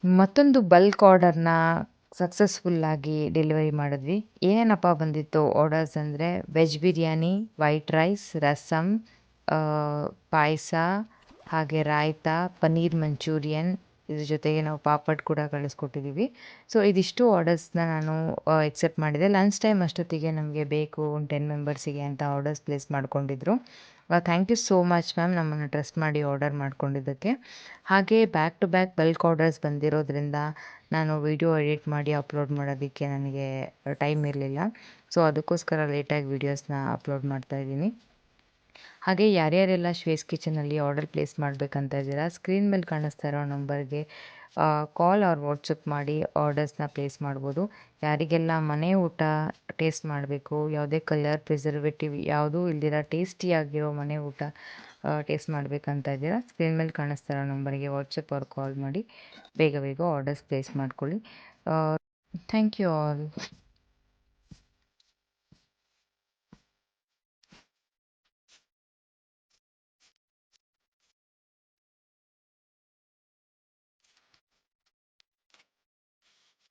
ಮತ್ತೊಂದು ಬಲ್ಕ್ ಆರ್ಡರ್‌ನ ಸಕ್ಸಸ್‌ಫುಲ್ಲಾಗಿ ಡೆಲಿವರಿ ಮಾಡಿದ್ವಿ. ಏನೇನಪ್ಪ ಬಂದಿತ್ತು ಆರ್ಡರ್ಸ್ ಅಂದರೆ veg biryani, white rice, rasam, ಪಾಯಸ, ಹಾಗೆ ರಾಯ್ತಾ, ಪನ್ನೀರ್ ಮಂಚೂರಿಯನ್, ಇದ್ರ ಜೊತೆಗೆ ನಾವು ಪಾಪಡ್ ಕೂಡ ಕಳಿಸ್ಕೊಟ್ಟಿದ್ದೀವಿ. ಸೊ ಇದಿಷ್ಟು ಆರ್ಡರ್ಸ್‌ನ ನಾನು ಎಕ್ಸೆಪ್ಟ್ ಮಾಡಿದೆ. ಲಂಚ್ ಟೈಮ್ ಅಷ್ಟೊತ್ತಿಗೆ ನಮಗೆ ಬೇಕು ಒಂದು 10 ಮೆಂಬರ್ಸಿಗೆ ಅಂತ ಆರ್ಡರ್ಸ್ ಪ್ಲೇಸ್ ಮಾಡ್ಕೊಂಡಿದ್ರು. Thank you so much ma'am, ನಮ್ಮನ್ನು ಟ್ರಸ್ಟ್ ಮಾಡಿ ಆರ್ಡರ್ ಮಾಡ್ಕೊಂಡಿದ್ದಕ್ಕೆ. ಹಾಗೆ back to back bulk orders ಬಂದಿರೋದ್ರಿಂದ ನಾನು ವಿಡಿಯೋ ಎಡಿಟ್ ಮಾಡಿ ಅಪ್ಲೋಡ್ ಮಾಡೋದಕ್ಕೆ ನನಗೆ ಟೈಮ್ ಇರಲಿಲ್ಲ. ಸೊ ಅದಕ್ಕೋಸ್ಕರ ಲೇಟಾಗಿ ವೀಡಿಯೋಸ್ನ ಅಪ್ಲೋಡ್ ಮಾಡ್ತಾಯಿದ್ದೀನಿ. ಹಾಗೆ ಯಾರ್ಯಾರೆಲ್ಲ ಶ್ವೇಸ್ ಕಿಚನಲ್ಲಿ ಆರ್ಡರ್ ಪ್ಲೇಸ್ ಮಾಡಬೇಕಂತ ಇದ್ದೀರಾ, ಸ್ಕ್ರೀನ್ ಮೇಲೆ ಕಾಣಿಸ್ತಾ ಇರೋ ನಂಬರ್ಗೆ ಕಾಲ್ ಆರ್ ವಾಟ್ಸಪ್ ಮಾಡಿ ಆರ್ಡರ್ಸ್ನ ಪ್ಲೇಸ್ ಮಾಡ್ಬೋದು. ಯಾರಿಗೆಲ್ಲ ಮನೆ ಊಟ ಟೇಸ್ಟ್ ಮಾಡಬೇಕು, ಯಾವುದೇ ಕಲರ್ ಪ್ರಿಸರ್ವೇಟಿವ್ ಯಾವುದೂ ಇಲ್ದಿರ ಟೇಸ್ಟಿಯಾಗಿರೋ ಮನೆ ಊಟ ಟೇಸ್ಟ್ ಮಾಡಬೇಕಂತ ಇದ್ದೀರಾ, ಸ್ಕ್ರೀನ್ ಮೇಲೆ ಕಾಣಿಸ್ತಾ ಇರೋ ನಂಬರ್ಗೆ ವಾಟ್ಸಪ್ ಆರ್ ಕಾಲ್ ಮಾಡಿ ಬೇಗ ಬೇಗ ಆರ್ಡರ್ಸ್ ಪ್ಲೇಸ್ ಮಾಡ್ಕೊಳ್ಳಿ. Thank you all.